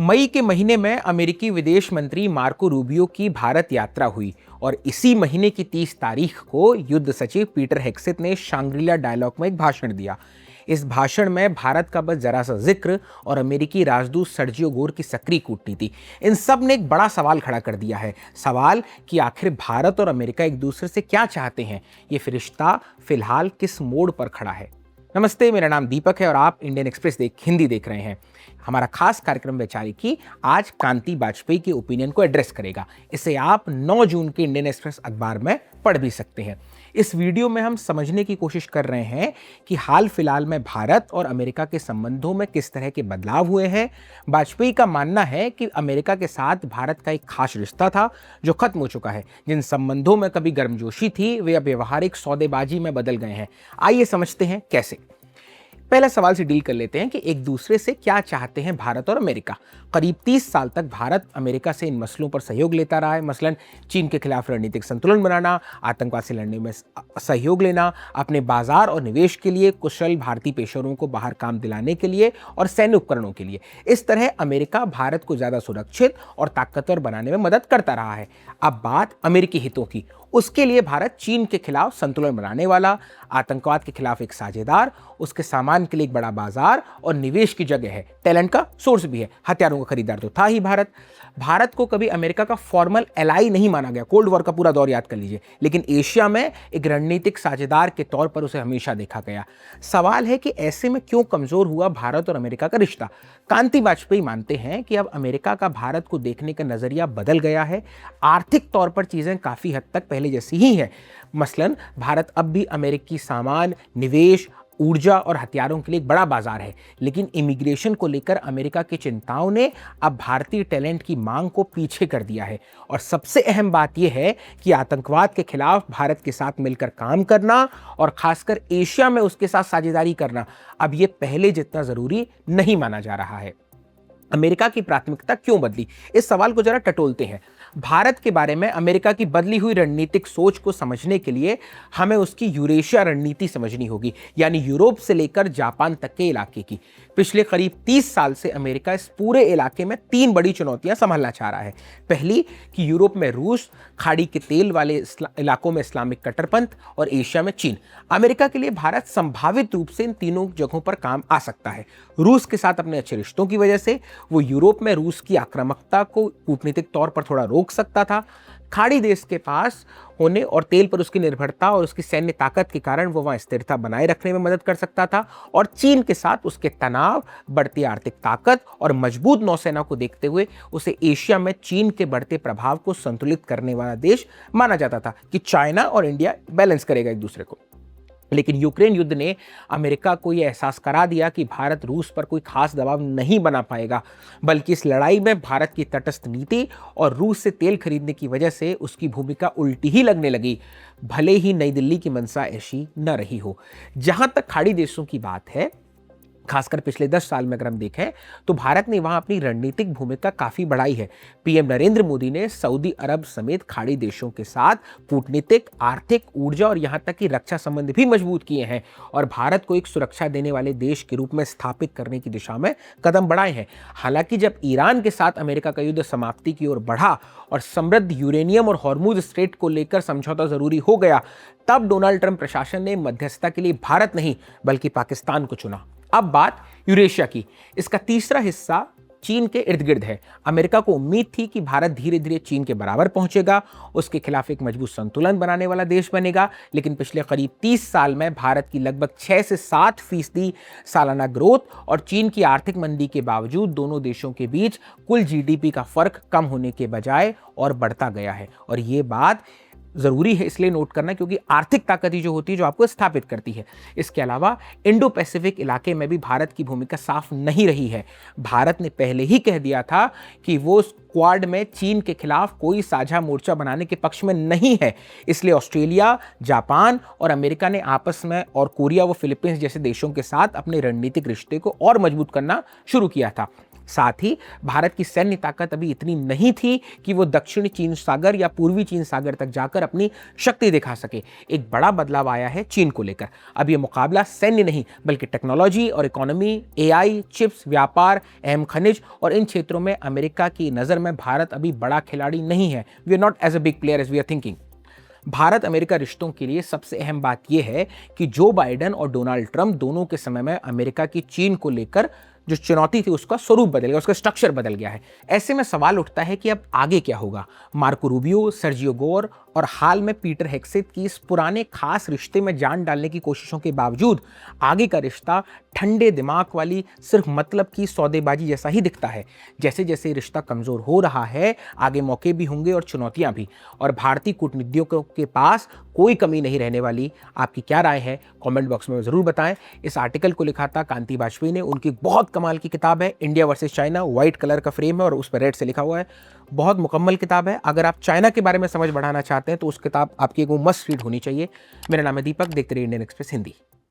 मई के महीने में अमेरिकी विदेश मंत्री मार्को रूबियो की भारत यात्रा हुई और इसी महीने की 30 तारीख को युद्ध सचिव पीटर हेग्सेथ ने शांग्रीला डायलॉग में एक भाषण दिया। इस भाषण में भारत का बस जरा सा जिक्र और अमेरिकी राजदूत सर्जियो गोर की सक्रिय कूटनीति, इन सब ने एक बड़ा सवाल खड़ा कर दिया है। सवाल कि आखिर भारत और अमेरिका एक दूसरे से क्या चाहते हैं, ये रिश्ता फिलहाल किस मोड़ पर खड़ा है। नमस्ते, मेरा नाम दीपक है और आप इंडियन एक्सप्रेस हिंदी देख रहे हैं। हमारा खास कार्यक्रम वैचारिकी आज कांति वाजपेयी के ओपिनियन को एड्रेस करेगा। इसे आप 9 जून के इंडियन एक्सप्रेस अखबार में पढ़ भी सकते हैं। इस वीडियो में हम समझने की कोशिश कर रहे हैं कि हाल फिलहाल में भारत और अमेरिका के संबंधों में किस तरह के बदलाव हुए हैं। वाजपेयी का मानना है कि अमेरिका के साथ भारत का एक खास रिश्ता था जो खत्म हो चुका है। जिन संबंधों में कभी गर्मजोशी थी वे अब व्यवहारिक सौदेबाजी में बदल गए हैं। आइए समझते हैं कैसे। पहला सवाल से डील कर लेते हैं कि एक दूसरे से क्या चाहते हैं भारत और अमेरिका। करीब 30 साल तक भारत अमेरिका से इन मसलों पर सहयोग लेता रहा है। मसलन चीन के खिलाफ रणनीतिक संतुलन बनाना, आतंकवाद से लड़ने में सहयोग लेना, अपने बाजार और निवेश के लिए कुशल भारतीय पेशेवरों को बाहर काम दिलाने के लिए और सैन्य उपकरणों के लिए। इस तरह अमेरिका भारत को ज़्यादा सुरक्षित और ताकतवर बनाने में मदद करता रहा है। अब बात अमेरिकी हितों की। उसके लिए भारत चीन के खिलाफ संतुलन बनाने वाला, आतंकवाद के खिलाफ एक साझेदार, उसके सामान के लिए एक बड़ा बाजार और निवेश की जगह है। टैलेंट का सोर्स भी है। हथियारों का खरीदार तो था ही भारत को कभी अमेरिका का फॉर्मल एलाई नहीं माना गया। कोल्ड वॉर का पूरा दौर याद कर लीजिए, लेकिन एशिया में एक रणनीतिक साझेदार के तौर पर उसे हमेशा देखा गया। सवाल है कि ऐसे में क्यों कमजोर हुआ भारत और अमेरिका का रिश्ता। कांति वाजपेयी मानते हैं कि अब अमेरिका का भारत को देखने का नजरिया बदल गया है। आर्थिक तौर पर चीजें काफी हद तक पहले जैसी ही है। मसलन भारत अब भी अमेरिकी सामान, निवेश, ऊर्जा और हथियारों के लिए एक बड़ा बाजार है, लेकिन इमिग्रेशन को लेकर अमेरिका की चिंताओं ने अब भारतीय टैलेंट की मांग को पीछे कर दिया है। और सबसे अहम बात यह है कि आतंकवाद के खिलाफ भारत के साथ मिलकर काम करना और खासकर एशिया में उसके साथ साझेदारी करना अब यह पहले जितना जरूरी नहीं माना जा रहा है। अमेरिका की प्राथमिकता क्यों बदली, इस सवाल को जरा टटोलते हैं। भारत के बारे में अमेरिका की बदली हुई रणनीतिक सोच को समझने के लिए हमें उसकी यूरेशिया रणनीति समझनी होगी, यानी यूरोप से लेकर जापान तक के इलाके की। पिछले करीब 30 साल से अमेरिका इस पूरे इलाके में 3 बड़ी चुनौतियां संभालना चाह रहा है। पहली कि यूरोप में रूस, खाड़ी के तेल वाले इलाकों में इस्लामिक कट्टरपंथ और एशिया में चीन। अमेरिका के लिए भारत संभावित रूप से इन तीनों जगहों पर काम आ सकता है। रूस के साथ अपने अच्छे रिश्तों की वजह से वो यूरोप में रूस की आक्रामकता को कूटनीतिक तौर पर थोड़ा रोक सकता था। खाड़ी देश के पास होने और तेल पर उसकी निर्भरता और उसकी सैन्य ताकत के कारण वो वहां स्थिरता बनाए रखने में मदद कर सकता था। और चीन के साथ उसके तनाव, बढ़ती आर्थिक ताकत और मजबूत नौसेना को देखते हुए उसे एशिया में चीन के बढ़ते प्रभाव को संतुलित करने वाला देश माना जाता था कि चाइना और इंडिया बैलेंस करेगा एक दूसरे को। लेकिन यूक्रेन युद्ध ने अमेरिका को यह एहसास करा दिया कि भारत रूस पर कोई खास दबाव नहीं बना पाएगा, बल्कि इस लड़ाई में भारत की तटस्थ नीति और रूस से तेल खरीदने की वजह से उसकी भूमिका उल्टी ही लगने लगी, भले ही नई दिल्ली की मंशा ऐसी न रही हो। जहां तक खाड़ी देशों की बात है, खासकर पिछले 10 साल में अगर हम देखें तो भारत ने वहां अपनी रणनीतिक भूमिका काफी बढ़ाई है। पीएम नरेंद्र मोदी ने सऊदी अरब समेत खाड़ी देशों के साथ कूटनीतिक, आर्थिक, ऊर्जा और यहां तक कि रक्षा संबंध भी मजबूत किए हैं और भारत को एक सुरक्षा देने वाले देश के रूप में स्थापित करने की दिशा में कदम बढ़ाए हैं। हालांकि जब ईरान के साथ अमेरिका का युद्ध समाप्ति की ओर बढ़ा और समृद्ध यूरेनियम और हॉर्मुज स्ट्रेट को लेकर समझौता जरूरी हो गया, तब डोनाल्ड ट्रंप प्रशासन ने मध्यस्थता के लिए भारत नहीं बल्कि पाकिस्तान को चुना। अब बात यूरेशिया की। इसका तीसरा हिस्सा चीन के इर्द गिर्द है। अमेरिका को उम्मीद थी कि भारत धीरे धीरे चीन के बराबर पहुंचेगा, उसके खिलाफ एक मजबूत संतुलन बनाने वाला देश बनेगा। लेकिन पिछले करीब 30 साल में भारत की लगभग 6 से 7% सालाना ग्रोथ और चीन की आर्थिक मंदी के बावजूद दोनों देशों के बीच कुल जीडीपी का फर्क कम होने के बजाय और बढ़ता गया है। और ये बात जरूरी है इसलिए नोट करना क्योंकि आर्थिक ताकत ही जो होती है जो आपको स्थापित करती है। इसके अलावा इंडो पैसिफिक इलाके में भी भारत की भूमिका साफ नहीं रही है। भारत ने पहले ही कह दिया था कि वो क्वाड में चीन के खिलाफ कोई साझा मोर्चा बनाने के पक्ष में नहीं है। इसलिए ऑस्ट्रेलिया, जापान और अमेरिका ने आपस में और कोरिया व फिलीपींस जैसे देशों के साथ अपने रणनीतिक रिश्ते को और मजबूत करना शुरू किया था। साथ ही भारत की सैन्य ताकत अभी इतनी नहीं थी कि वो दक्षिणी चीन सागर या पूर्वी चीन सागर तक जाकर अपनी शक्ति दिखा सके। एक बड़ा बदलाव आया है चीन को लेकर। अब ये मुकाबला सैन्य नहीं बल्कि टेक्नोलॉजी और इकोनॉमी, एआई, चिप्स, व्यापार, अहम खनिज और इन क्षेत्रों में अमेरिका की नजर में भारत अभी बड़ा खिलाड़ी नहीं है। We are not as a big player as we are thinking. Bharat America रिश्तों के लिए सबसे अहम बात यह है कि जो बाइडेन और डोनाल्ड ट्रंप दोनों के समय में अमेरिका की चीन को लेकर जो चुनौती थी उसका स्वरूप बदल गया, उसका स्ट्रक्चर बदल गया है। ऐसे में सवाल उठता है कि अब आगे क्या होगा। मार्को रूबियो, सर्जियो गोर और हाल में पीटर हेग्सेट की इस पुराने खास रिश्ते में जान डालने की कोशिशों के बावजूद आगे का रिश्ता ठंडे दिमाग वाली सिर्फ मतलब की सौदेबाजी जैसा ही दिखता है। जैसे जैसे रिश्ता कमजोर हो रहा है, आगे मौके भी होंगे और चुनौतियां भी, और भारतीय कूटनीतिज्ञों के पास कोई कमी नहीं रहने वाली। आपकी क्या राय है कमेंट बॉक्स में जरूर बताएं। इस आर्टिकल को लिखा था कांति वाजपेयी ने। उनकी बहुत कमाल की किताब है India versus China, white colour का फ्रेम है और उस पर रेड से लिखा हुआ है। बहुत मुकम्मल किताब है। अगर आप चाइना के बारे में समझ बढ़ाना चाहते हैं तो उस किताब आपकी एक मस्ट रीड होनी चाहिए। मेरा नाम है दीपक, देखते रहिए इंडियन एक्सप्रेस हिंदी।